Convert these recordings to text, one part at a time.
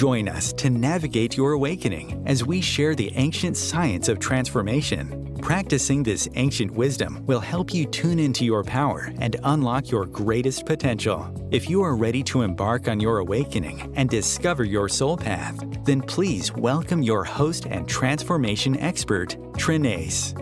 Join us to navigate your awakening as we share the ancient science of transformation. Practicing this ancient wisdom will help you tune into your power and unlock your greatest potential. If you are ready to embark on your awakening and discover your soul path, then please welcome your host and transformation expert, Trenayce.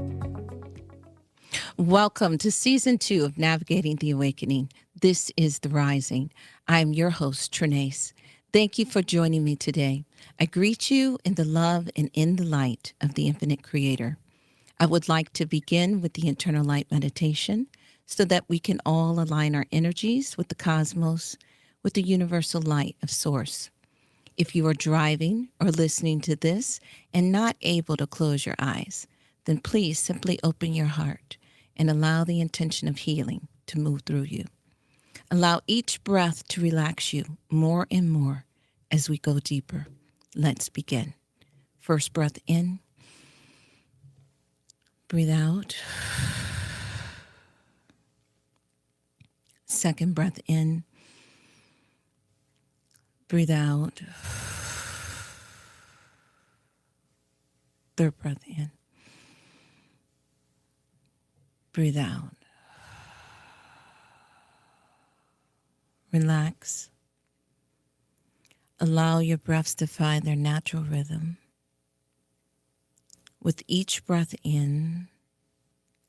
Welcome to Season 2 of Navigating the Awakening. This is The Rising. I'm your host, Trenayce. Thank you for joining me today. I greet you in the love and in the light of the Infinite Creator. I would like to begin with the internal light meditation so that we can all align our energies with the cosmos, with the universal light of Source. If you are driving or listening to this and not able to close your eyes, then please simply open your heart and allow the intention of healing to move through you. Allow each breath to relax you more and more as we go deeper. Let's begin. First breath in. Breathe out. Second breath in. Breathe out. Third breath in. Breathe out. Relax. Allow your breaths to find their natural rhythm. With each breath in,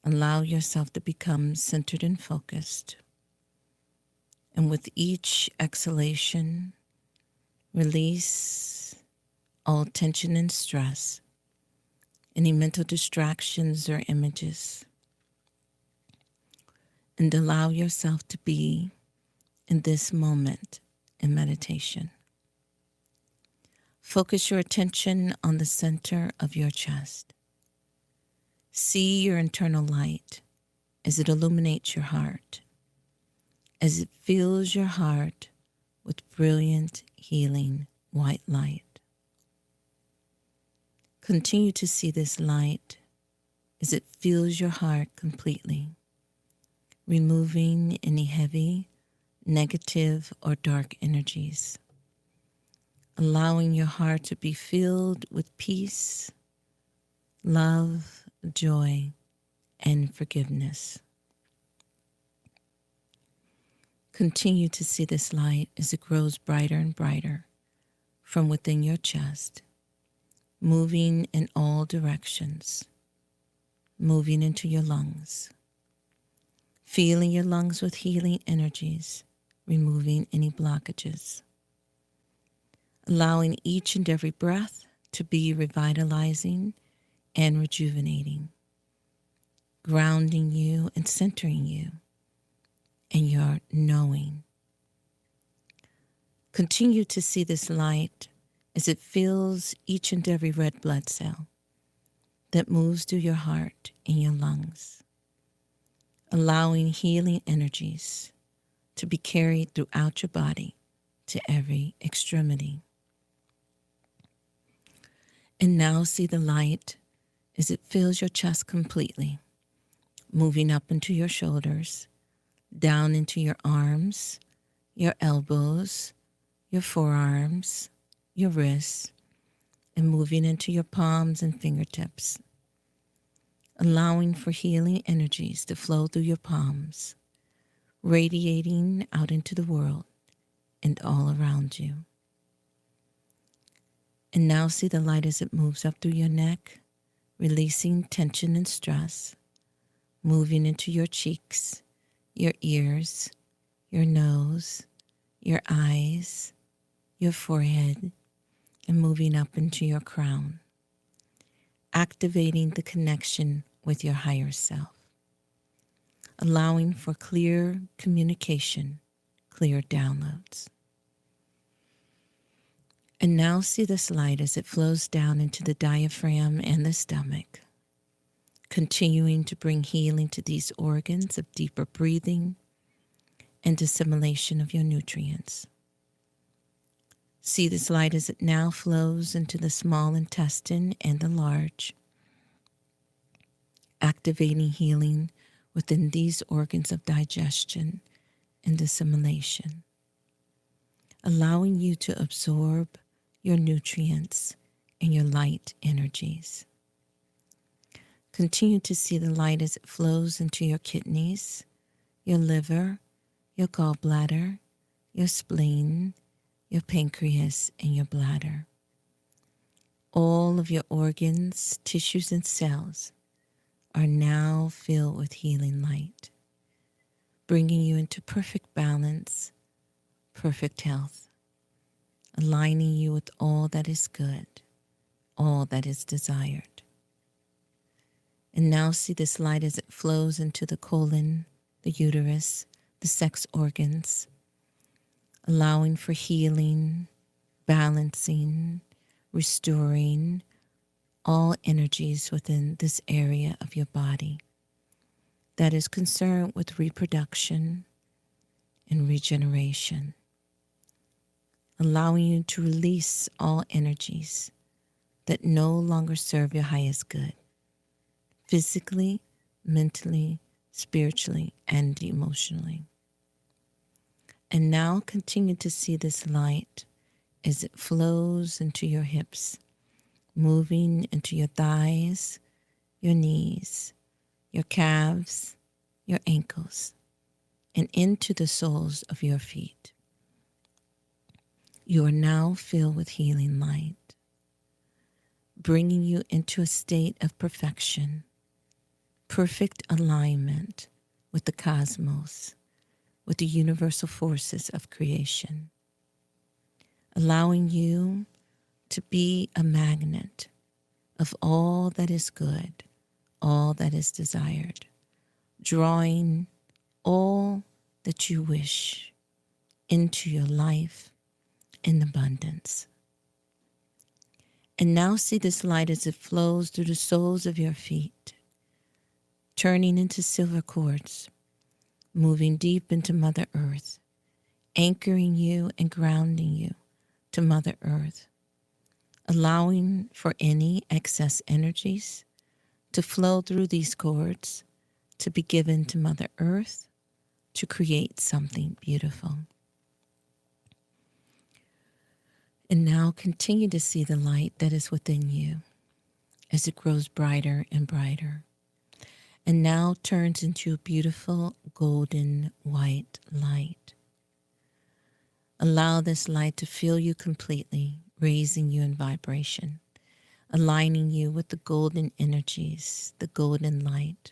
allow yourself to become centered and focused. And with each exhalation, release all tension and stress, any mental distractions or images, and allow yourself to be in this moment in meditation. Focus your attention on the center of your chest. See your internal light as it illuminates your heart, as it fills your heart with brilliant, healing, white light. Continue to see this light as it fills your heart completely, removing any heavy, negative, or dark energies, allowing your heart to be filled with peace, love, joy, and forgiveness. Continue to see this light as it grows brighter and brighter from within your chest, moving in all directions, moving into your lungs, feeling your lungs with healing energies, removing any blockages, allowing each and every breath to be revitalizing and rejuvenating, grounding you and centering you in your knowing. Continue to see this light as it fills each and every red blood cell that moves through your heart and your lungs, allowing healing energies to be carried throughout your body to every extremity. And now see the light as it fills your chest completely, moving up into your shoulders, down into your arms, your elbows, your forearms, your wrists, and moving into your palms and fingertips, allowing for healing energies to flow through your palms, radiating out into the world and all around you. And now see the light as it moves up through your neck, releasing tension and stress, moving into your cheeks, your ears, your nose, your eyes, your forehead, and moving up into your crown, activating the connection with your higher self, allowing for clear communication, clear downloads. And now see this light as it flows down into the diaphragm and the stomach, continuing to bring healing to these organs of deeper breathing and assimilation of your nutrients. See this light as it now flows into the small intestine and the large, activating healing within these organs of digestion and assimilation, allowing you to absorb your nutrients, and your light energies. Continue to see the light as it flows into your kidneys, your liver, your gallbladder, your spleen, your pancreas, and your bladder. All of your organs, tissues, and cells are now filled with healing light, bringing you into perfect balance, perfect health, aligning you with all that is good, all that is desired. And now see this light as it flows into the colon, the uterus, the sex organs, allowing for healing, balancing, restoring all energies within this area of your body that is concerned with reproduction and regeneration, allowing you to release all energies that no longer serve your highest good, physically, mentally, spiritually, and emotionally. And now continue to see this light as it flows into your hips, moving into your thighs, your knees, your calves, your ankles, and into the soles of your feet. You are now filled with healing light, bringing you into a state of perfection, perfect alignment with the cosmos, with the universal forces of creation, allowing you to be a magnet of all that is good, all that is desired, drawing all that you wish into your life in abundance. And now see this light as it flows through the soles of your feet, turning into silver cords, moving deep into Mother Earth, anchoring you and grounding you to Mother Earth, allowing for any excess energies to flow through these cords to be given to Mother Earth to create something beautiful. And now continue to see the light that is within you as it grows brighter and brighter, and now turns into a beautiful golden white light. Allow this light to fill you completely, raising you in vibration, aligning you with the golden energies, the golden light,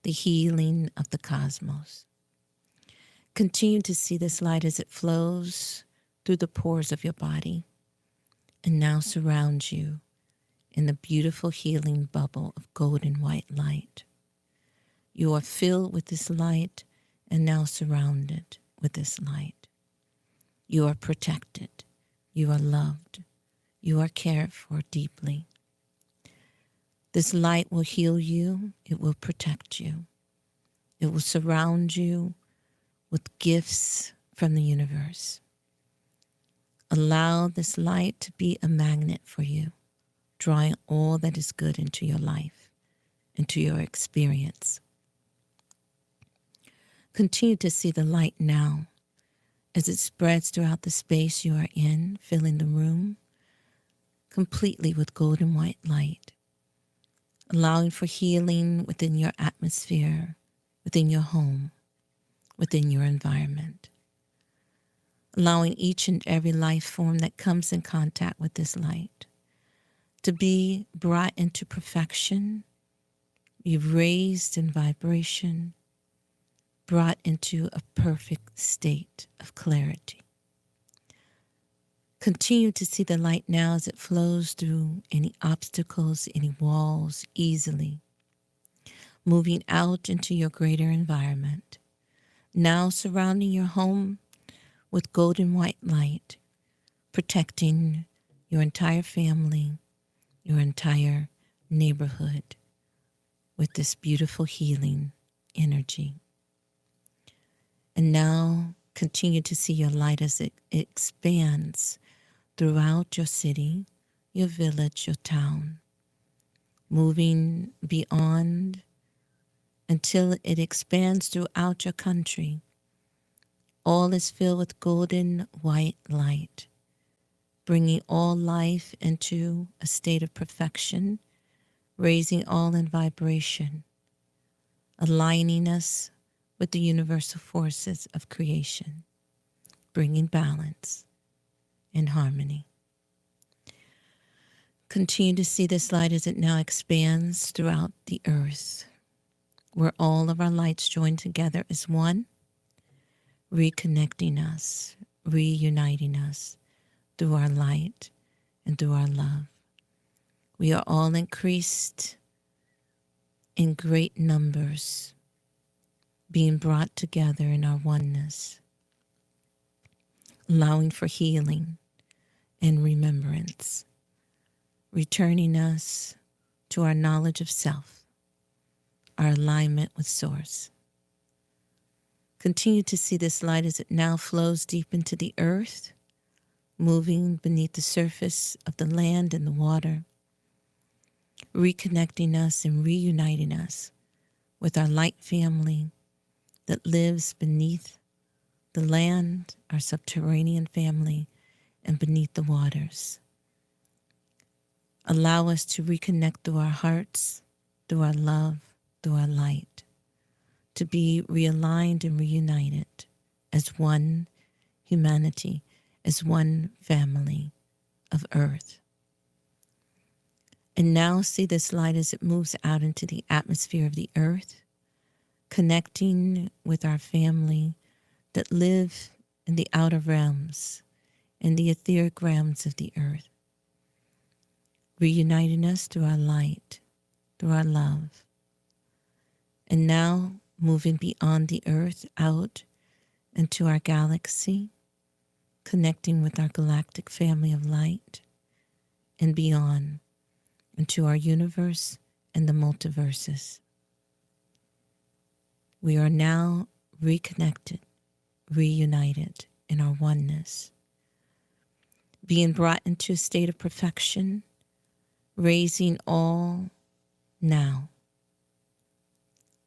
the healing of the cosmos. Continue to see this light as it flows through the pores of your body and now surrounds you in the beautiful healing bubble of golden white light. You are filled with this light and now surrounded with this light. You are protected. You are loved. You are cared for deeply. This light will heal you. It will protect you. It will surround you with gifts from the universe. Allow this light to be a magnet for you, drawing all that is good into your life, into your experience. Continue to see the light now as it spreads throughout the space you are in, filling the room completely with golden white light, allowing for healing within your atmosphere, within your home, within your environment, allowing each and every life form that comes in contact with this light to be brought into perfection, be raised in vibration, brought into a perfect state of clarity. Continue to see the light now as it flows through any obstacles, any walls easily, moving out into your greater environment, now surrounding your home with golden white light, protecting your entire family, your entire neighborhood with this beautiful healing energy. And now continue to see your light as it expands throughout your city, your village, your town, moving beyond until it expands throughout your country. All is filled with golden white light, bringing all life into a state of perfection, raising all in vibration, aligning us with the universal forces of creation, bringing balance and harmony. Continue to see this light as it now expands throughout the earth, where all of our lights join together as one, reconnecting us, reuniting us through our light and through our love. We are all increased in great numbers, being brought together in our oneness, allowing for healing and remembrance, returning us to our knowledge of self, our alignment with Source. Continue to see this light as it now flows deep into the earth, moving beneath the surface of the land and the water, reconnecting us and reuniting us with our light family that lives beneath the land, our subterranean family, and beneath the waters. Allow us to reconnect through our hearts, through our love, through our light, to be realigned and reunited as one humanity, as one family of earth. And now see this light as it moves out into the atmosphere of the earth, connecting with our family that live in the outer realms, in the etheric realms of the earth, reuniting us through our light, through our love. And now moving beyond the earth out into our galaxy, connecting with our galactic family of light, and beyond into our universe and the multiverses. We are now reconnected, reunited in our oneness, being brought into a state of perfection, raising all now,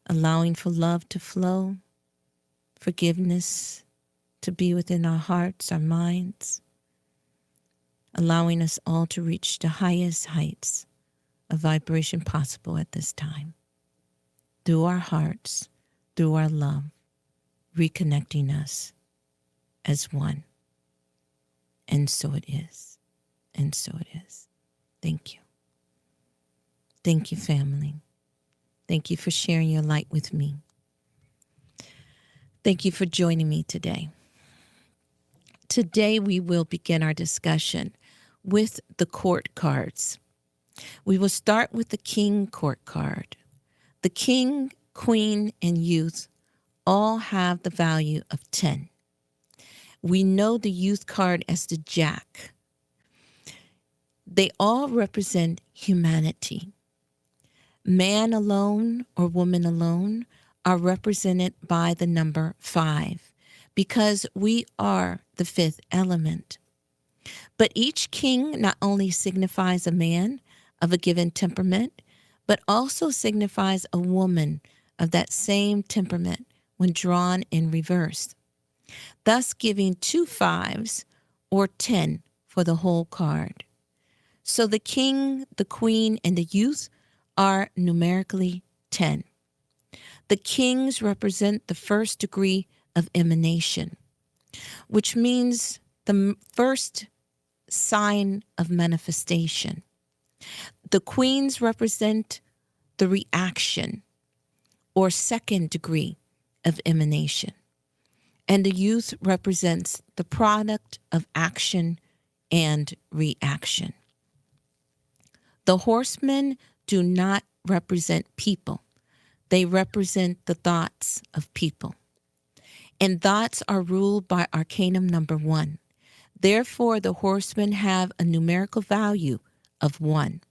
allowing for love to flow, forgiveness to be within our hearts, our minds, allowing us all to reach the highest heights of vibration possible at this time, through our hearts, through our love, reconnecting us as one. And so it is. And so it is. Thank you. Thank you, family. Thank you for sharing your light with me. Thank you for joining me today. Today we will begin our discussion with the court cards. We will start with the King court card. The King, Queen, and Youth all have the value of 10. We know the Youth card as the Jack. They all represent humanity. Man alone or woman alone are represented by the number 5 because we are the fifth element. But each king not only signifies a man of a given temperament, but also signifies a woman of that same temperament when drawn in reverse, thus giving 2 5s or 10 for the whole card. So the king, the queen, and the youth are numerically 10. The kings represent the first degree of emanation, which means the first sign of manifestation. The queens represent the reaction or second degree of emanation. And the youth represents the product of action and reaction. The horsemen do not represent people. They represent the thoughts of people. And thoughts are ruled by Arcanum number 1. Therefore, the horsemen have a numerical value of 1.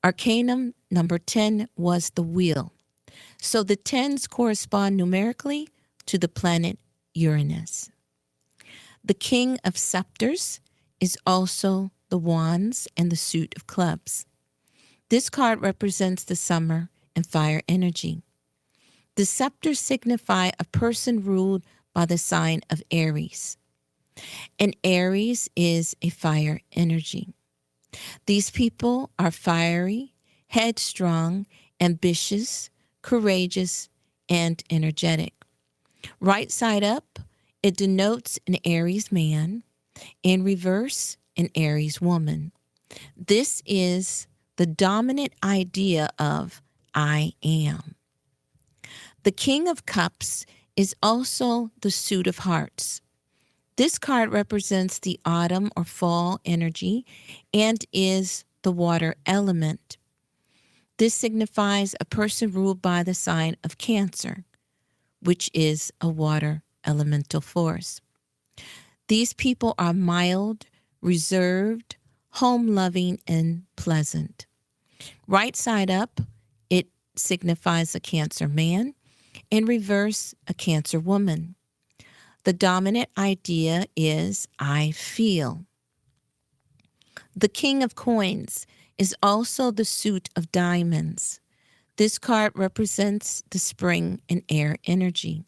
Arcanum number 10 was the wheel. So the 10s correspond numerically to the planet Uranus. The King of Scepters is also the wands and the suit of clubs. This card represents the summer and fire energy. The scepters signify a person ruled by the sign of Aries. And Aries is a fire energy. These people are fiery, headstrong, ambitious, courageous, and energetic. Right side up, it denotes an Aries man. In reverse, an Aries woman. This is the dominant idea of I am. The King of Cups is also the suit of hearts. This card represents the autumn or fall energy and is the water element. This signifies a person ruled by the sign of Cancer, which is a water elemental force. These people are mild, reserved, home-loving, and pleasant. Right side up, it signifies a Cancer man. In reverse, a Cancer woman. The dominant idea is I feel. The King of Coins is also the suit of diamonds. This card represents the spring and air energy.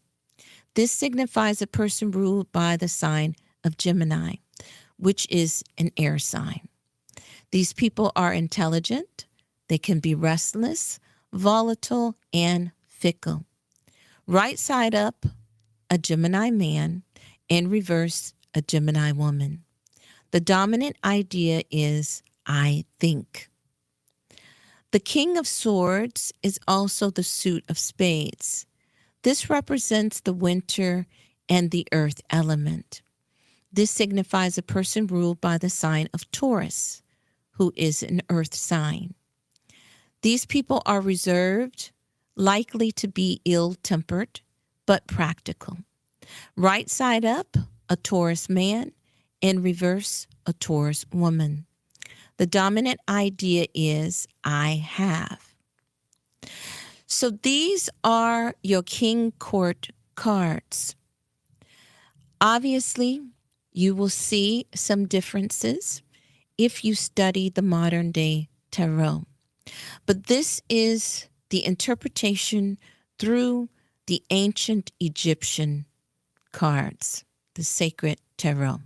This signifies a person ruled by the sign of Gemini, which is an air sign. These people are intelligent. They can be restless, volatile, and fickle. Right side up, a Gemini man. In reverse, a Gemini woman. The dominant idea is I think. The King of Swords is also the suit of spades. This represents the winter and the earth element. This signifies a person ruled by the sign of Taurus, who is an earth sign. These people are reserved, likely to be ill-tempered, but practical. Right side up, a Taurus man. In reverse, a Taurus woman. The dominant idea is I have. So these are your King Court cards. Obviously, you will see some differences if you study the modern day tarot. But this is the interpretation through the ancient Egyptian cards, the sacred tarot.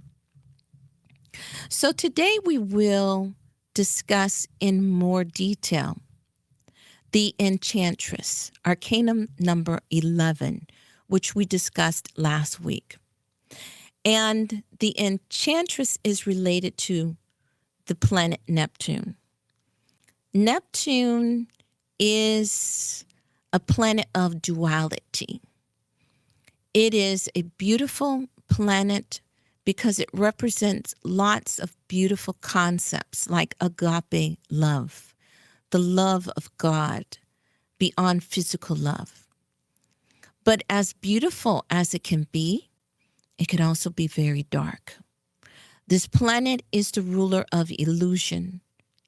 So today we will discuss in more detail the Enchantress, Arcana number 11, which we discussed last week. And the Enchantress is related to the planet Neptune. Neptune is a planet of duality. It is a beautiful planet because it represents lots of beautiful concepts like agape love, the love of God beyond physical love. But as beautiful as it can also be very dark. This planet is the ruler of illusion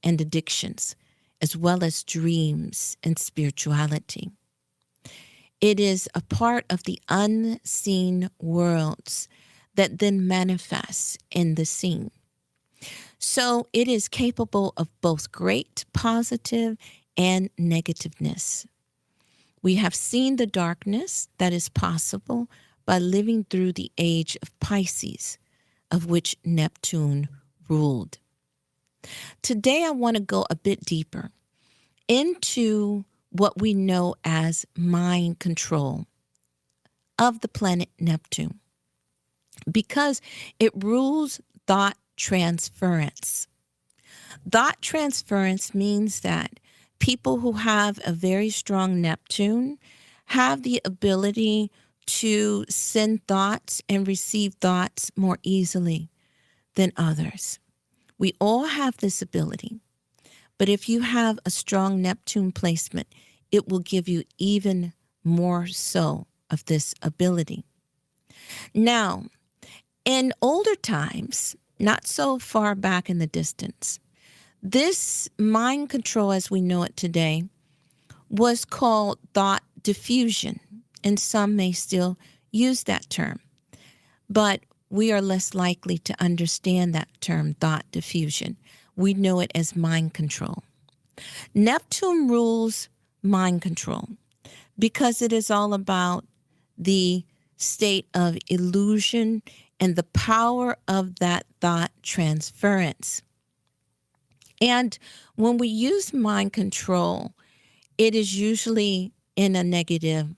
and addictions, as well as dreams and spirituality. It is a part of the unseen worlds that then manifests in the seen. So it is capable of both great positive and negativeness. We have seen the darkness that is possible by living through the age of Pisces, of which Neptune ruled. Today I want to go a bit deeper into what we know as mind control of the planet Neptune, because it rules thought transference. Thought transference means that people who have a very strong Neptune have the ability to send thoughts and receive thoughts more easily than others. We all have this ability, but if you have a strong Neptune placement, it will give you even more so of this ability. Now, in older times, not so far back in the distance, this mind control as we know it today was called thought diffusion, and some may still use that term. But we are less likely to understand that term, thought diffusion. We know it as mind control. Neptune rules mind control because it is all about the state of illusion and the power of that thought transference. And when we use mind control, it is usually in a negative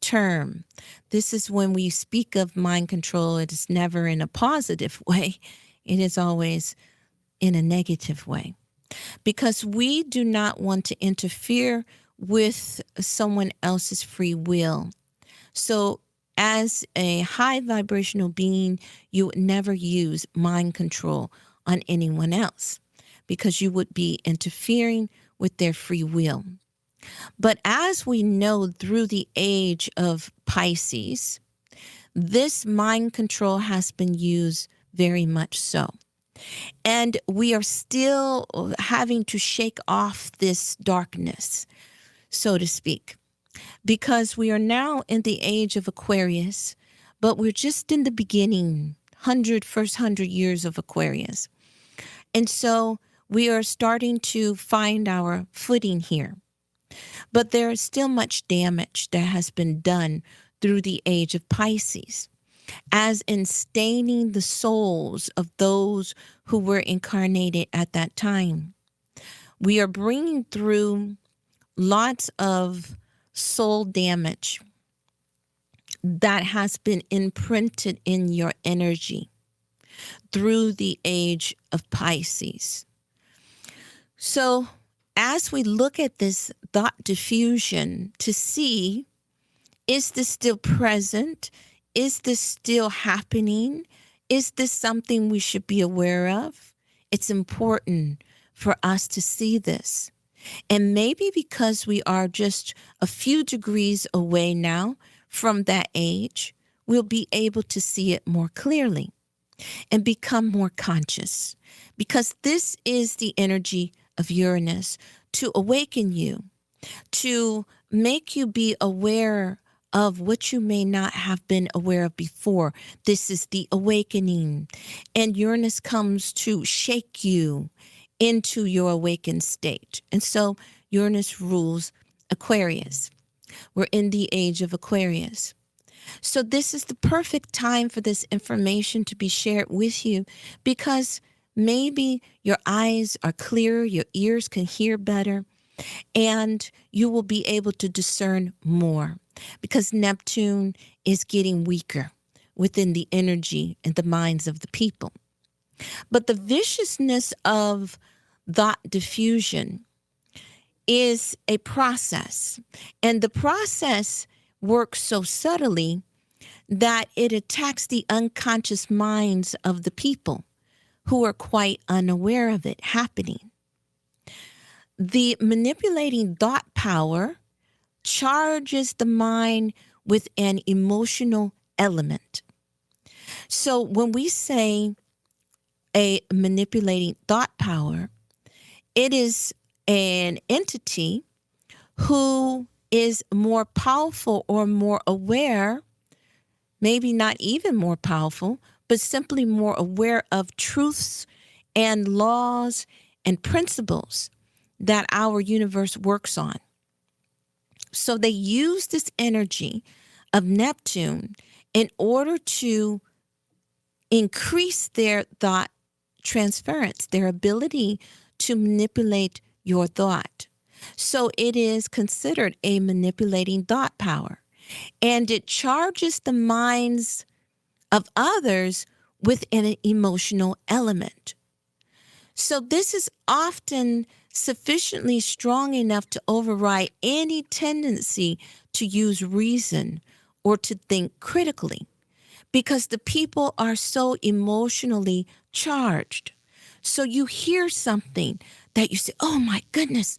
term. This is when we speak of mind control, it is never in a positive way. It is always in a negative way, because we do not want to interfere with someone else's free will. So as a high vibrational being, you would never use mind control on anyone else, because you would be interfering with their free will. But as we know, through the age of Pisces, this mind control has been used very much so. And we are still having to shake off this darkness, so to speak, because we are now in the age of Aquarius, but we're just in the beginning, first 100 years of Aquarius. And so we are starting to find our footing here. But there is still much damage that has been done through the age of Pisces, as in staining the souls of those who were incarnated at that time. We are bringing through lots of soul damage that has been imprinted in your energy through the age of Pisces. So as we look at this thought diffusion to see, is this still present? Is this still happening? Is this something we should be aware of? It's important for us to see this. And maybe because we are just a few degrees away now from that age, we'll be able to see it more clearly and become more conscious, because this is the energy of Uranus to awaken you, to make you be aware of what you may not have been aware of before. This is the awakening. And Uranus comes to shake you into your awakened state. And so Uranus rules Aquarius. We're in the age of Aquarius. So this is the perfect time for this information to be shared with you, because maybe your eyes are clearer, your ears can hear better, and you will be able to discern more, because Neptune is getting weaker within the energy and the minds of the people. But the viciousness of thought diffusion is a process, and the process works so subtly that it attacks the unconscious minds of the people who are quite unaware of it happening. The manipulating thought power charges the mind with an emotional element. So when we say a manipulating thought power, it is an entity who is more powerful or more aware, maybe not even more powerful, but simply more aware of truths and laws and principles that our universe works on. So they use this energy of Neptune in order to increase their thought transference, their ability to manipulate your thought. So it is considered a manipulating thought power, and it charges the minds of others with an emotional element. So this is often sufficiently strong enough to override any tendency to use reason or to think critically, because the people are so emotionally charged. So you hear something that you say, oh my goodness,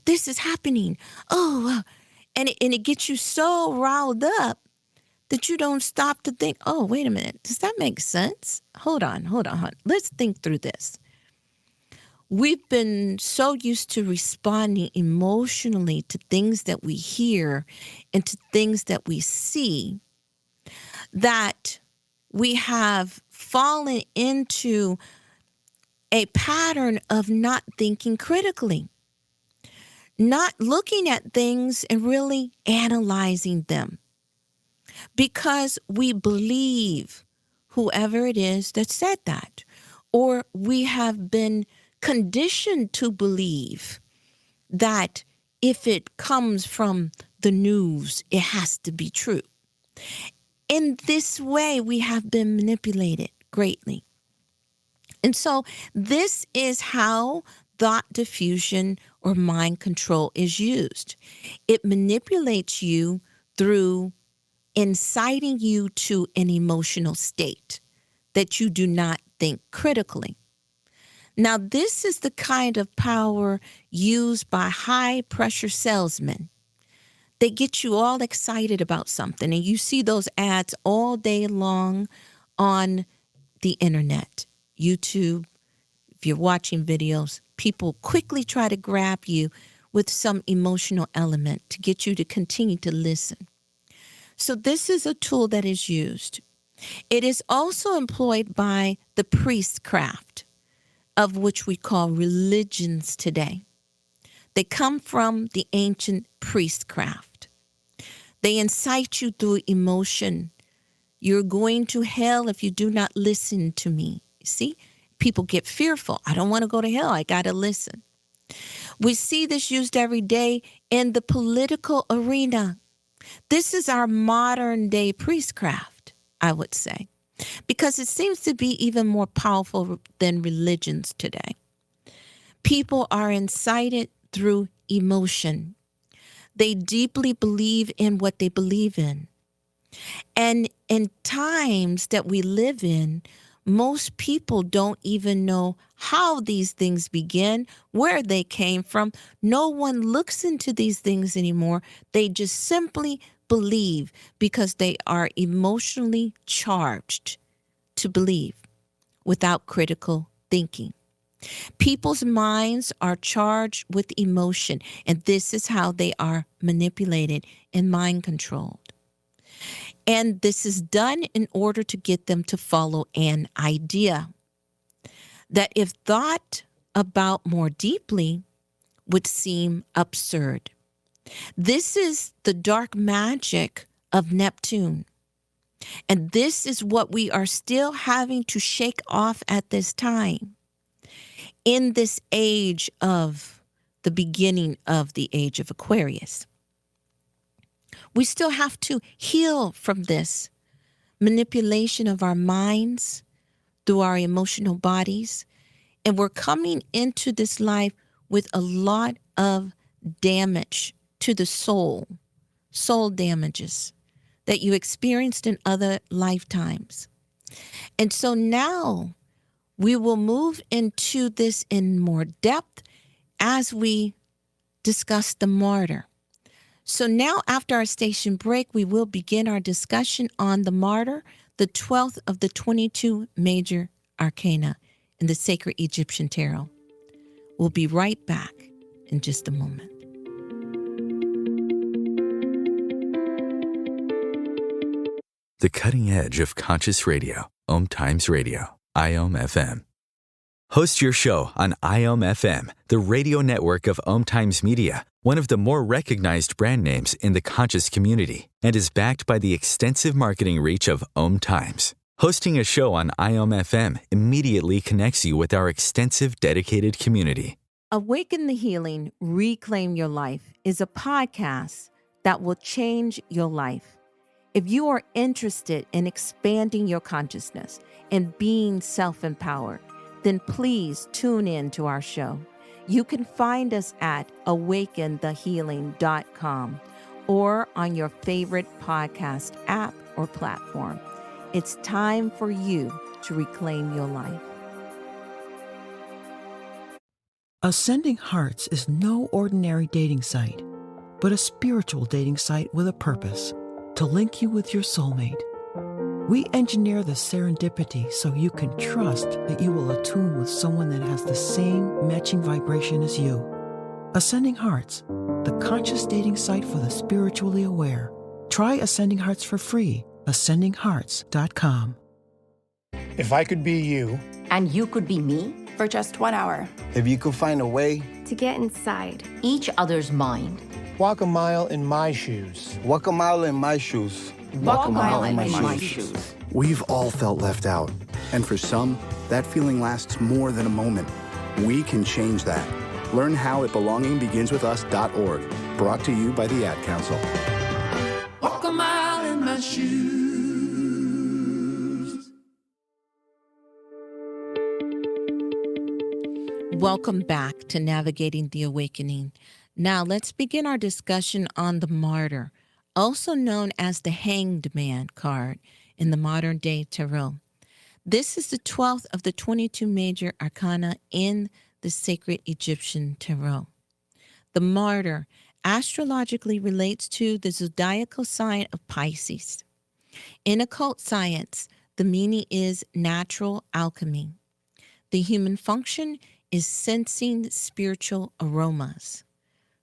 this is happening. And it gets you so riled up that you don't stop to think, oh, wait a minute, does that make sense? Hold on. Let's think through this. We've been so used to responding emotionally to things that we hear and to things that we see that we have fallen into a pattern of not thinking critically, not looking at things and really analyzing them. because we believe whoever it is that said that, or we have been conditioned to believe that if it comes from the news, it has to be true. In this way, we have been manipulated greatly. And so this is how thought diffusion or mind control is used. It manipulates you through inciting you to an emotional state that you do not think critically. Now, this is the kind of power used by high-pressure salesmen. They get you all excited about something, and you see those ads all day long on the internet, YouTube. If you're watching videos, people quickly try to grab you with some emotional element to get you to continue to listen. So this is a tool that is used. It is also employed by the priestcraft, of which we call religions today. They come from the ancient priestcraft. They incite you through emotion. You're going to hell if you do not listen to me. See, people get fearful. I don't want to go to hell. I got to listen. We see this used every day in the political arena. This is our modern day priestcraft, I would say, because it seems to be even more powerful than religions today. People are incited through emotion. They deeply believe in what they believe in. And in times that we live in, most people don't even know how these things begin, where they came from. No one looks into these things anymore. They just simply believe because they are emotionally charged to believe without critical thinking. People's minds are charged with emotion, and this is how they are manipulated and mind controlled. And this is done in order to get them to follow an idea that, if thought about more deeply, would seem absurd. This is the dark magic of Neptune. And this is what we are still having to shake off at this time, in this age of the beginning of the age of Aquarius. We still have to heal from this manipulation of our minds through our emotional bodies. And we're coming into this life with a lot of damage to the soul damages that you experienced in other lifetimes. And so now we will move into this in more depth as we discuss the Martyr. So now, after our station break, we will begin our discussion on the Martyr, the 12th of the 22 Major Arcana in the Sacred Egyptian Tarot. We'll be right back in just a moment. The cutting edge of conscious radio, Om Times Radio, IOM FM. Host your show on IOM FM, the radio network of Om Times Media, one of the more recognized brand names in the conscious community, and is backed by the extensive marketing reach of Om Times. Hosting a show on IOM FM immediately connects you with our extensive dedicated community. Awaken the Healing, Reclaim Your Life is a podcast that will change your life. If you are interested in expanding your consciousness and being self-empowered, then please tune in to our show. You can find us at awakenthehealing.com or on your favorite podcast app or platform. It's time for you to reclaim your life. Ascending Hearts is no ordinary dating site, but a spiritual dating site with a purpose, to link you with your soulmate. We engineer the serendipity so you can trust that you will attune with someone that has the same matching vibration as you. Ascending Hearts, the conscious dating site for the spiritually aware. Try Ascending Hearts for free. AscendingHearts.com. If I could be you, and you could be me, for just 1 hour. If you could find a way to get inside each other's mind, walk a mile in my shoes. Walk a mile in my shoes. Walk a mile in my shoes. We've all felt left out, and for some, that feeling lasts more than a moment. We can change that. Learn how at belongingbeginswithus.org. Brought to you by the Ad Council. Walk a mile in my shoes. Welcome back to Navigating the Awakening. Now let's begin our discussion on the Martyr, also known as the Hanged Man card in the modern day tarot. This is the 12th of the 22 major arcana in the sacred Egyptian tarot. The Martyr astrologically relates to the zodiacal sign of Pisces. In occult science, the meaning is natural alchemy. The human function is sensing spiritual aromas.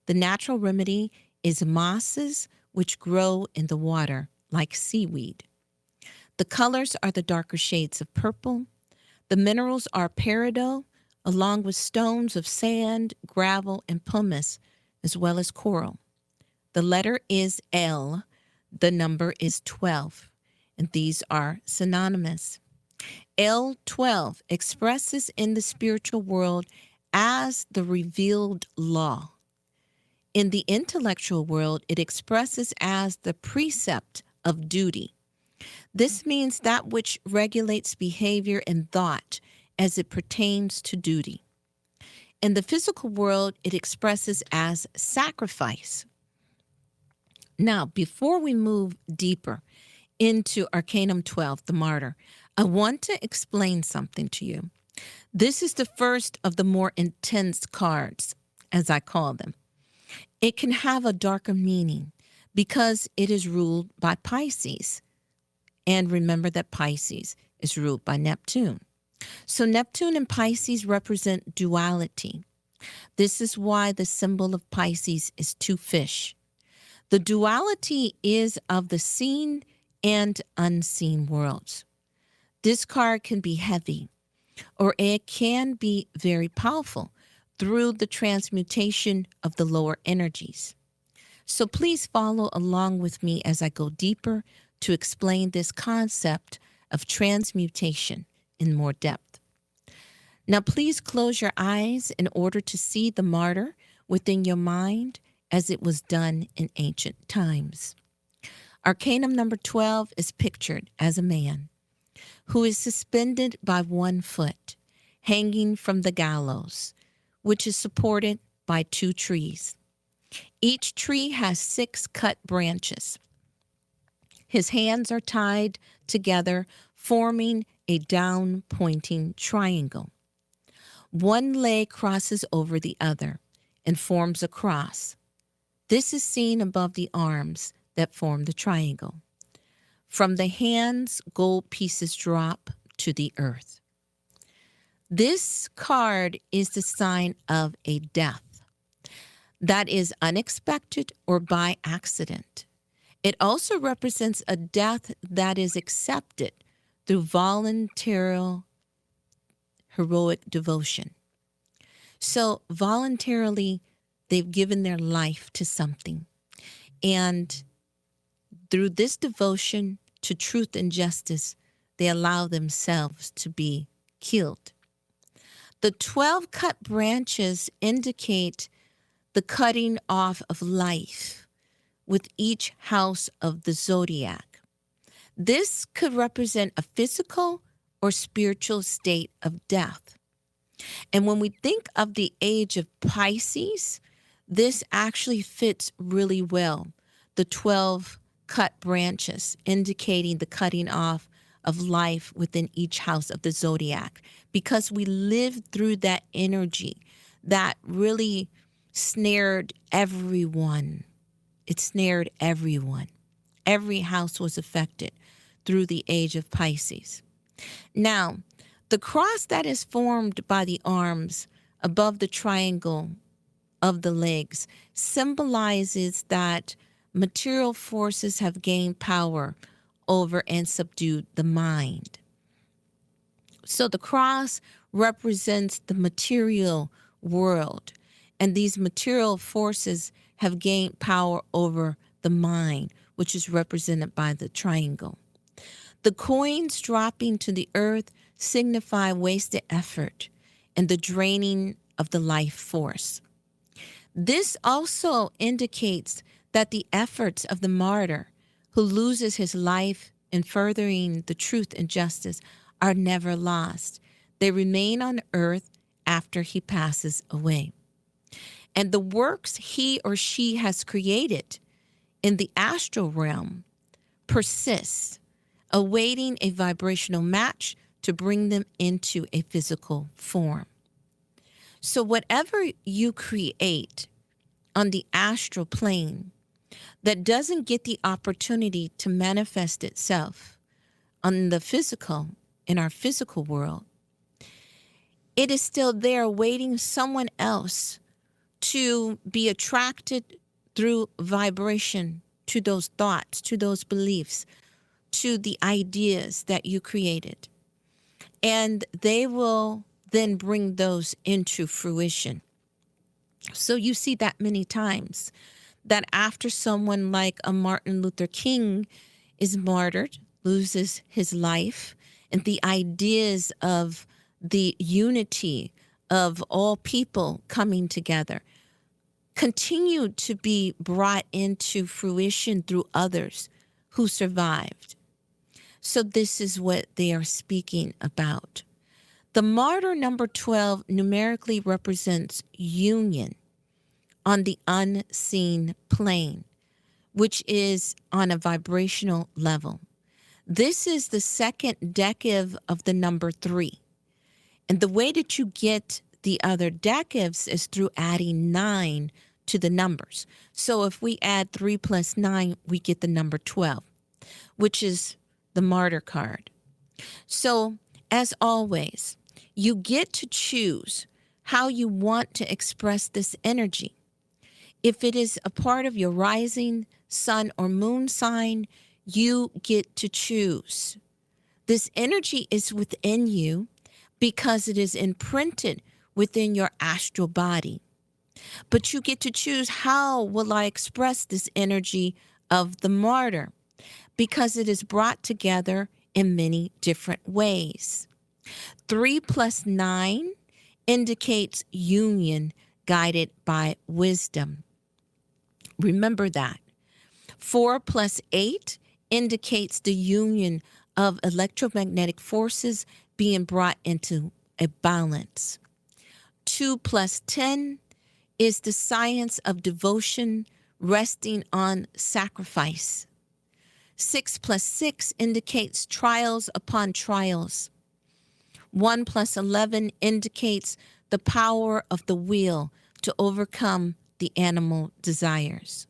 The natural remedy is mosses which grow in the water like seaweed. The colors are the darker shades of purple. The minerals are peridot, along with stones of sand, gravel, and pumice, as well as coral. The letter is L. The number is 12, and these are synonymous. L12 expresses in the spiritual world as the revealed law. In the intellectual world, it expresses as the precept of duty. This means that which regulates behavior and thought as it pertains to duty. In the physical world, it expresses as sacrifice. Now, before we move deeper into Arcanum 12, the Martyr, I want to explain something to you. This is the first of the more intense cards, as I call them. It can have a darker meaning because it is ruled by Pisces. And remember that Pisces is ruled by Neptune. So Neptune and Pisces represent duality. This is why the symbol of Pisces is two fish. The duality is of the seen and unseen worlds. This card can be heavy, or it can be very powerful through the transmutation of the lower energies. So please follow along with me as I go deeper to explain this concept of transmutation in more depth. Now, please close your eyes in order to see the martyr within your mind as it was done in ancient times. Arcanum number 12 is pictured as a man who is suspended by one foot, hanging from the gallows, which is supported by two trees. Each tree has 6 cut branches. His hands are tied together, forming a down-pointing triangle. One leg crosses over the other and forms a cross. This is seen above the arms that form the triangle. From the hands, gold pieces drop to the earth. This card is the sign of a death that is unexpected or by accident. It also represents a death that is accepted through voluntary heroic devotion. So voluntarily, they've given their life to something. And through this devotion to truth and justice, they allow themselves to be killed. The 12 cut branches indicate the cutting off of life with each house of the zodiac. This could represent a physical or spiritual state of death. And when we think of the age of Pisces, this actually fits really well. The 12 cut branches indicating the cutting off of life within each house of the zodiac, because we lived through that energy that really snared everyone. It snared everyone. Every house was affected through the age of Pisces. Now, the cross that is formed by the arms above the triangle of the legs symbolizes that material forces have gained power over and subdued the mind. So the cross represents the material world, and these material forces have gained power over the mind, which is represented by the triangle. The coins dropping to the earth signify wasted effort and the draining of the life force. This also indicates that the efforts of the martyr who loses his life in furthering the truth and justice are never lost. They remain on earth after he passes away. And the works he or she has created in the astral realm persists, awaiting a vibrational match to bring them into a physical form. So whatever you create on the astral plane that doesn't get the opportunity to manifest itself on the physical, in our physical world, it is still there waiting someone else to be attracted through vibration to those thoughts, to those beliefs, to the ideas that you created. And they will then bring those into fruition. So you see that many times that after someone like a Martin Luther King is martyred, loses his life, and the ideas of the unity of all people coming together continue to be brought into fruition through others who survived. So this is what they are speaking about. The martyr number 12 numerically represents union on the unseen plane, which is on a vibrational level. This is the second decade of the number 3. And the way that you get the other decades is through adding 9 to the numbers. So if we add 3 plus 9, we get the number 12, which is the martyr card. So as always, you get to choose how you want to express this energy. If it is a part of your rising sun or moon sign, you get to choose. This energy is within you because it is imprinted within your astral body. But you get to choose, how will I express this energy of the martyr? Because it is brought together in many different ways. 3 plus 9 indicates union guided by wisdom. Remember that. 4 plus 8 indicates the union of electromagnetic forces being brought into a balance. 2 plus 10 is the science of devotion resting on sacrifice. 6 plus 6 indicates trials upon trials. 1 plus 11 indicates the power of the will to overcome the animal desires.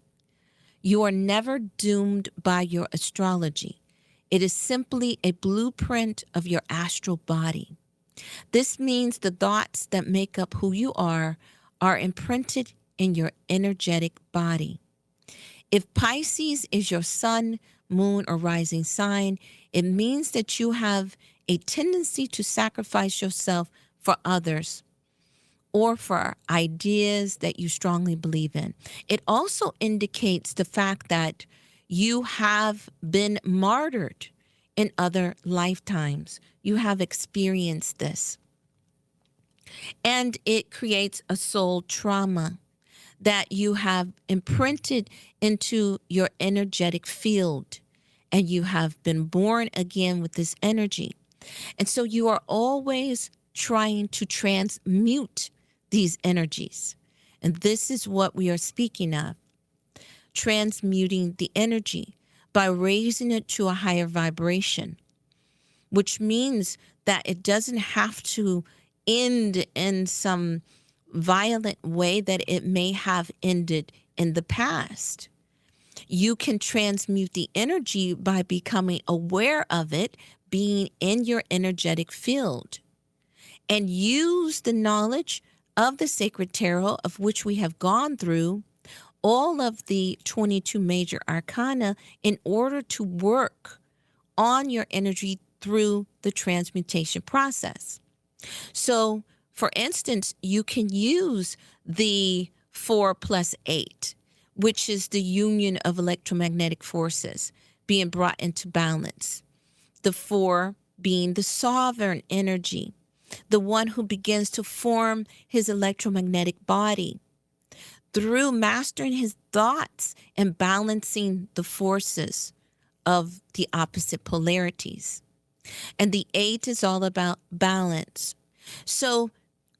You are never doomed by your astrology. It is simply a blueprint of your astral body. This means the thoughts that make up who you are imprinted in your energetic body. If Pisces is your sun, moon, or rising sign, it means that you have a tendency to sacrifice yourself for others or for ideas that you strongly believe in. It also indicates the fact that you have been martyred in other lifetimes. You have experienced this. And it creates a soul trauma that you have imprinted into your energetic field, and you have been born again with this energy. And so you are always trying to transmute these energies. And this is what we are speaking of, transmuting the energy by raising it to a higher vibration, which means that it doesn't have to end in some violent way that it may have ended in the past. You can transmute the energy by becoming aware of it, being in your energetic field, and use the knowledge of the sacred tarot, of which we have gone through all of the 22 major arcana, in order to work on your energy through the transmutation process. So, for instance, you can use the 4 plus 8, which is the union of electromagnetic forces being brought into balance. The 4 being the sovereign energy, the one who begins to form his electromagnetic body through mastering his thoughts and balancing the forces of the opposite polarities. And the 8 is all about balance. So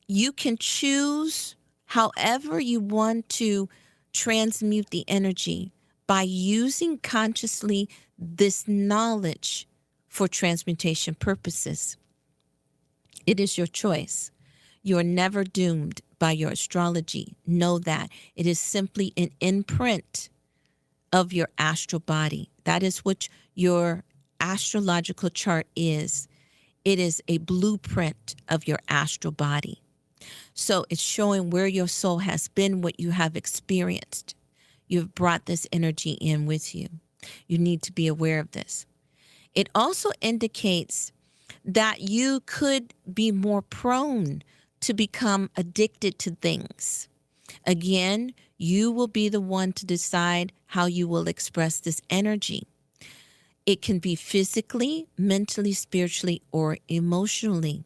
you can choose however you want to transmute the energy by using consciously this knowledge for transmutation purposes. It is your choice. You are never doomed by your astrology. Know that. It is simply an imprint of your astral body. That is what your astrological chart is. It is a blueprint of your astral body. So it's showing where your soul has been, what you have experienced. You've brought this energy in with you. You need to be aware of this. It also indicates that you could be more prone to become addicted to things. Again, you will be the one to decide how you will express this energy. It can be physically, mentally, spiritually, or emotionally,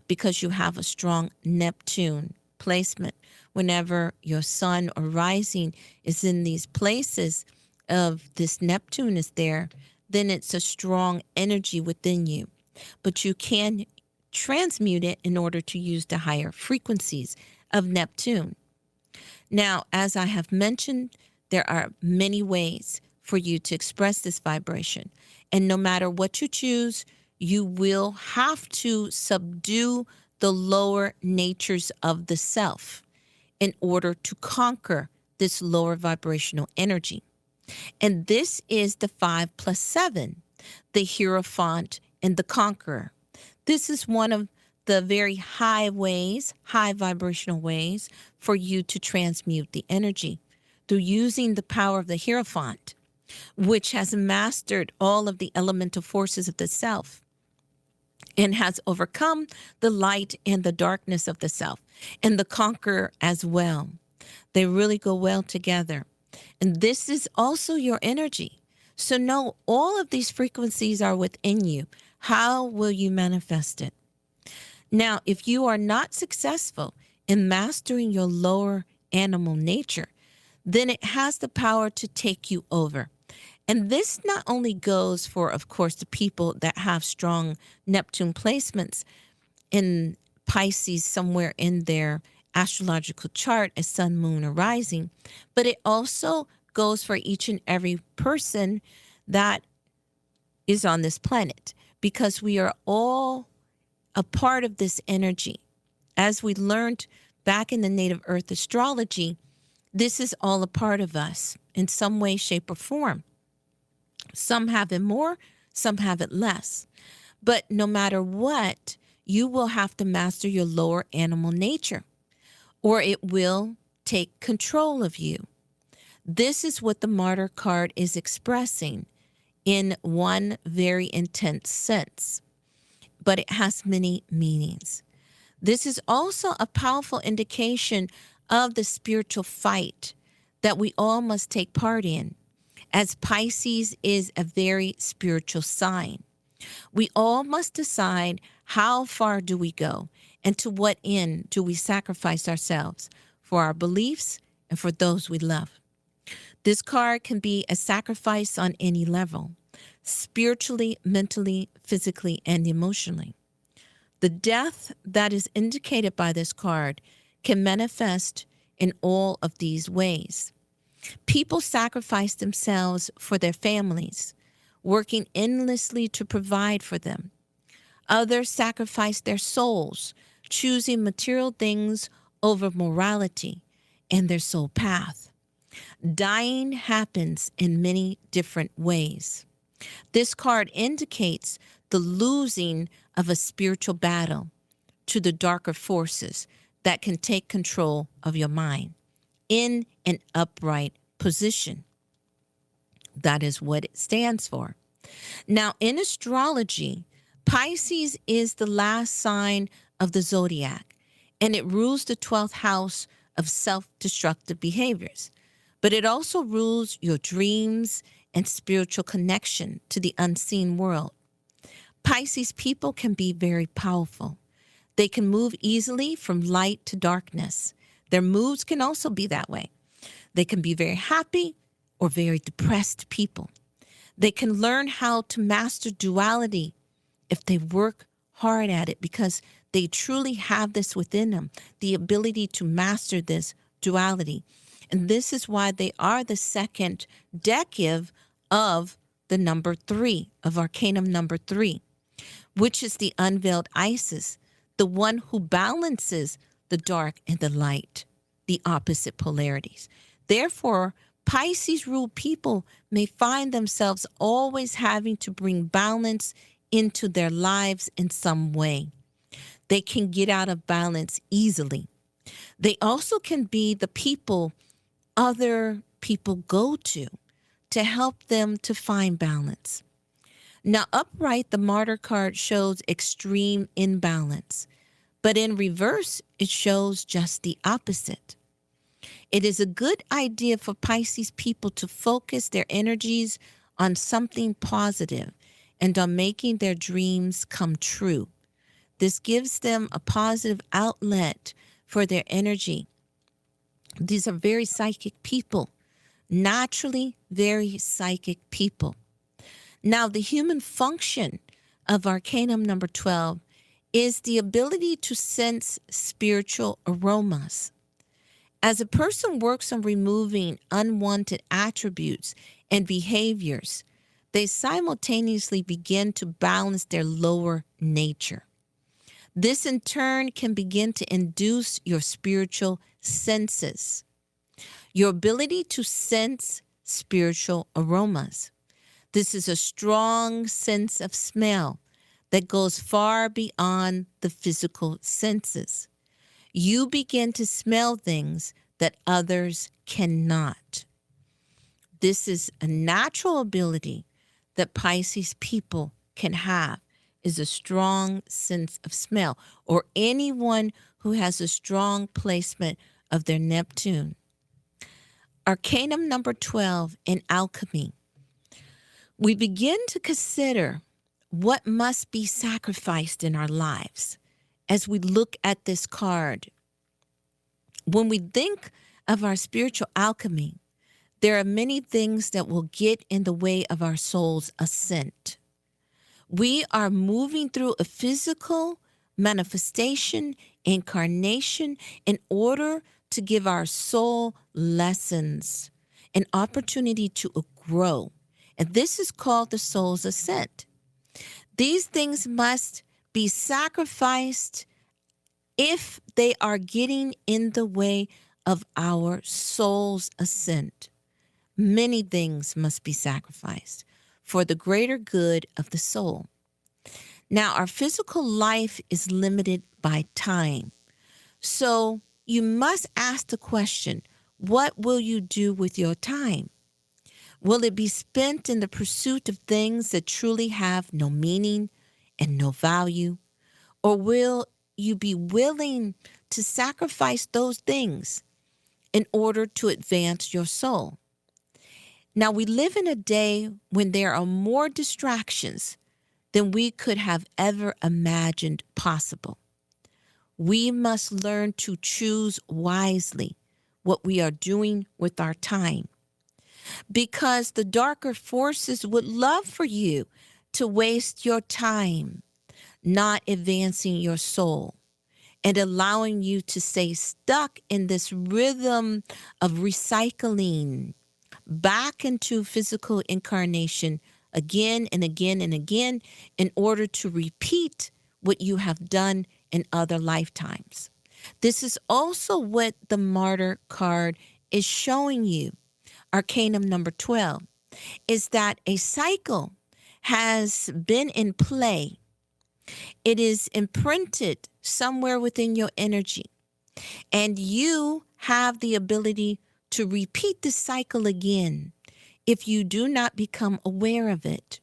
because you have a strong Neptune placement. Whenever your sun or rising is in these places of this Neptune is there, then it's a strong energy within you. But you can transmute it in order to use the higher frequencies of Neptune. Now, as I have mentioned, there are many ways for you to express this vibration. And no matter what you choose, you will have to subdue the lower natures of the self in order to conquer this lower vibrational energy. And this is the 5 plus 7, the Hierophant and the Conqueror. This is one of the very high ways, high vibrational ways for you to transmute the energy through using the power of the Hierophant, which has mastered all of the elemental forces of the self and has overcome the light and the darkness of the self, and the Conqueror as well. They really go well together. And this is also your energy. So know all of these frequencies are within you. How will you manifest it? Now, if you are not successful in mastering your lower animal nature, then it has the power to take you over. And this not only goes for, of course, the people that have strong Neptune placements in Pisces somewhere in their astrological chart as sun, moon, or rising, but it also goes for each and every person that is on this planet, because we are all a part of this energy. As we learned back in the native earth astrology, this is all a part of us in some way, shape, or form. Some have it more, some have it less. But no matter what, you will have to master your lower animal nature, or it will take control of you. This is what the Martyr card is expressing in one very intense sense, but it has many meanings. This is also a powerful indication of the spiritual fight that we all must take part in, as Pisces is a very spiritual sign. We all must decide how far do we go and to what end do we sacrifice ourselves for our beliefs and for those we love. This card can be a sacrifice on any level, spiritually, mentally, physically, and emotionally. The death that is indicated by this card can manifest in all of these ways. People sacrifice themselves for their families, working endlessly to provide for them. Others sacrifice their souls, choosing material things over morality and their soul path. Dying happens in many different ways. This card indicates the losing of a spiritual battle to the darker forces that can take control of your mind in an upright position. That is what it stands for. Now, in astrology, Pisces is the last sign of the zodiac, and it rules the 12th house of self-destructive behaviors. but it also rules your dreams and spiritual connection to the unseen world. Pisces people can be very powerful. They can move easily from light to darkness. Their moods can also be that way. They can be very happy or very depressed people. They can learn how to master duality if they work hard at it, because they truly have this within them, the ability to master this duality. And this is why they are the second decade of the number 3, of Arcanum number 3, which is the unveiled Isis, the one who balances the dark and the light, the opposite polarities. Therefore, Pisces ruled people may find themselves always having to bring balance into their lives in some way. They can get out of balance easily. They also can be the people other people go to help them to find balance. Now, upright, the Martyr card shows extreme imbalance, but in reverse, it shows just the opposite. It is a good idea for Pisces people to focus their energies on something positive and on making their dreams come true. This gives them a positive outlet for their energy. These are very psychic people, naturally very psychic people. Now, the human function of Arcanum number 12 is the ability to sense spiritual aromas. As a person works on removing unwanted attributes and behaviors, they simultaneously begin to balance their lower nature. This in turn can begin to induce your spiritual senses, your ability to sense spiritual aromas. This is a strong sense of smell that goes far beyond the physical senses. You begin to smell things that others cannot. This is a natural ability that Pisces people can have, is a strong sense of smell, or anyone who has a strong placement of their Neptune. Arcanum number 12 in alchemy. We begin to consider what must be sacrificed in our lives as we look at this card. When we think of our spiritual alchemy, there are many things that will get in the way of our soul's ascent. We are moving through a physical manifestation, incarnation, in order to give our soul lessons, an opportunity to grow. And this is called the soul's ascent. These things must be sacrificed if they are getting in the way of our soul's ascent. Many things must be sacrificed for the greater good of the soul. Now, our physical life is limited by time. So you must ask the question, what will you do with your time? Will it be spent in the pursuit of things that truly have no meaning and no value? Or will you be willing to sacrifice those things in order to advance your soul? Now, we live in a day when there are more distractions than we could have ever imagined possible. We must learn to choose wisely what we are doing with our time, because the darker forces would love for you to waste your time not advancing your soul and allowing you to stay stuck in this rhythm of recycling back into physical incarnation again and again and again in order to repeat what you have done in other lifetimes. This is also what the Martyr card is showing you. Arcanum number 12 is that a cycle has been in play. It is imprinted somewhere within your energy, and you have the ability to repeat the cycle again if you do not become aware of it,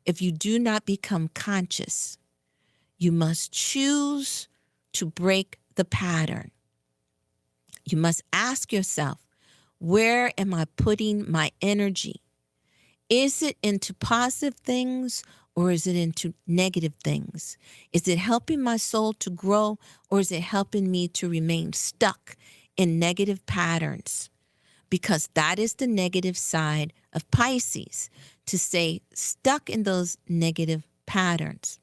if you do not become conscious. You must choose to break the pattern. You must ask yourself, Where am I putting my energy? Is it into positive things or is it into negative things? Is it helping my soul to grow or is it helping me to remain stuck in negative patterns? Because that is the negative side of Pisces, to stay stuck in those negative patterns.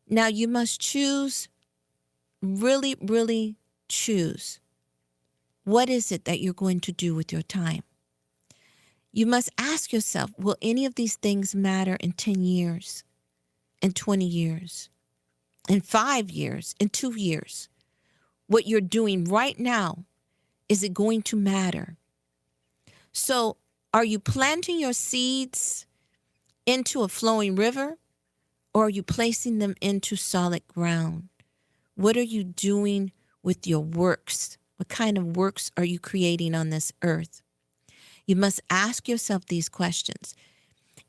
Now you must choose, really, really choose. What is it that you're going to do with your time? You must ask yourself, will any of these things matter in 10 years, in 20 years, in 5 years, in 2 years? What you're doing right now, is it going to matter? So are you planting your seeds into a flowing river or are you placing them into solid ground? What are you doing with your works? What kind of works are you creating on this earth? You must ask yourself these questions.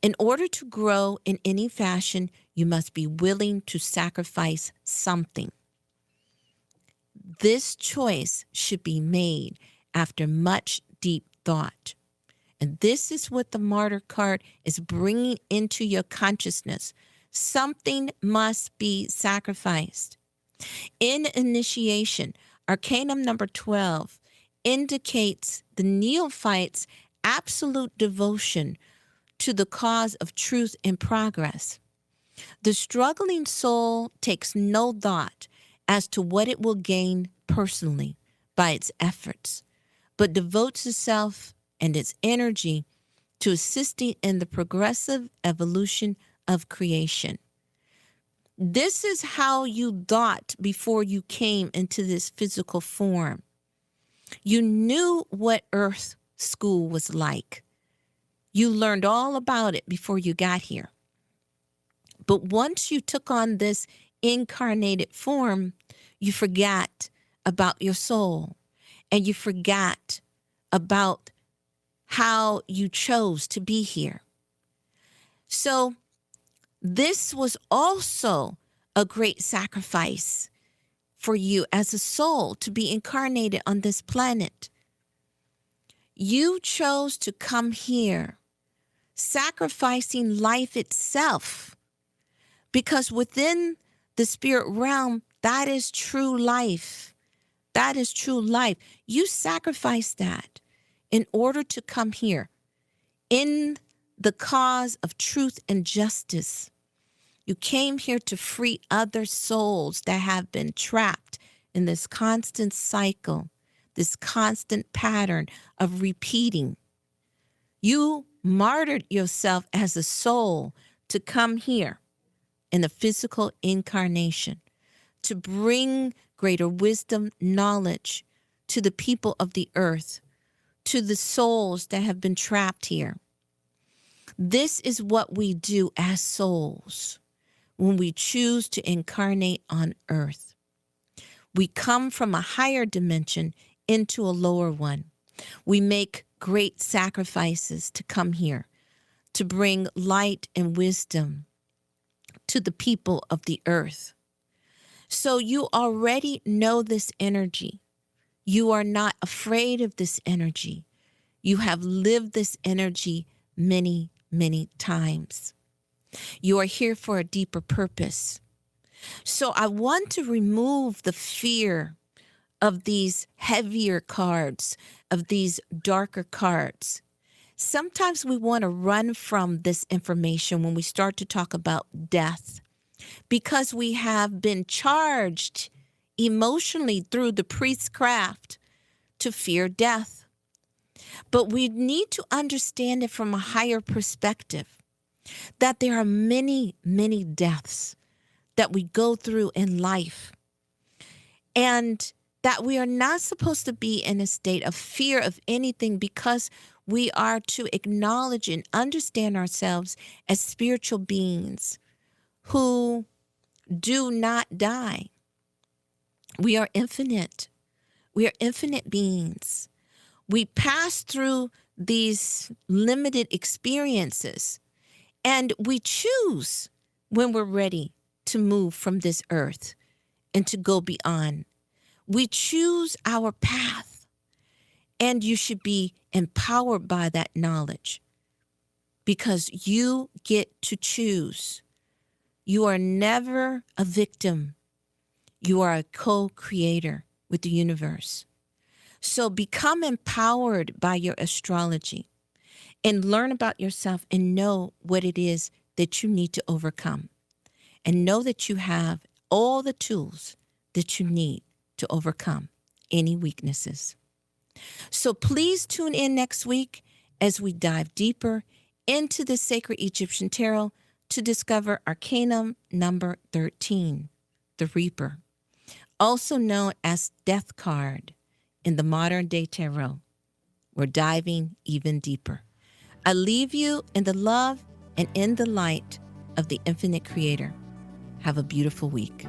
In order to grow in any fashion, you must be willing to sacrifice something. This choice should be made after much deep thought. And this is what the Martyr card is bringing into your consciousness. Something must be sacrificed. In initiation, Arcanum number 12 indicates the neophyte's absolute devotion to the cause of truth and progress. The struggling soul takes no thought as to what it will gain personally by its efforts, but devotes itself and its energy to assisting in the progressive evolution of creation. This is how you thought before you came into this physical form. You knew what Earth school was like. You learned all about it before you got here. But once you took on this incarnated form, you forgot about your soul and you forgot about how you chose to be here. So this was also a great sacrifice for you as a soul to be incarnated on this planet. You chose to come here, sacrificing life itself, because within the spirit realm, that is true life. That is true life. You sacrificed that in order to come here in the cause of truth and justice. You came here to free other souls that have been trapped in this constant cycle, this constant pattern of repeating. You martyred yourself as a soul to come here in the physical incarnation, to bring greater wisdom, knowledge to the people of the earth, to the souls that have been trapped here. This is what we do as souls when we choose to incarnate on earth. We come from a higher dimension into a lower one. We make great sacrifices to come here, to bring light and wisdom to the people of the earth. So you already know this energy. You are not afraid of this energy. You have lived this energy many, many times. You are here for a deeper purpose. So I want to remove the fear of these heavier cards, of these darker cards. Sometimes we want to run from this information when we start to talk about death, because we have been charged emotionally through the priestcraft to fear death. But we need to understand it from a higher perspective, that there are many, many deaths that we go through in life, and that we are not supposed to be in a state of fear of anything, because we are to acknowledge and understand ourselves as spiritual beings who do not die. We are infinite. We are infinite beings. We pass through these limited experiences, and we choose when we're ready to move from this earth and to go beyond. We choose our path. And you should be empowered by that knowledge because you get to choose. You are never a victim. You are a co-creator with the universe. So become empowered by your astrology and learn about yourself and know what it is that you need to overcome. And know that you have all the tools that you need to overcome any weaknesses. So please tune in next week as we dive deeper into the sacred Egyptian tarot to discover Arcanum number 13, the Reaper, also known as Death Card in the modern day tarot. We're diving even deeper. I leave you in the love and in the light of the infinite creator. Have a beautiful week.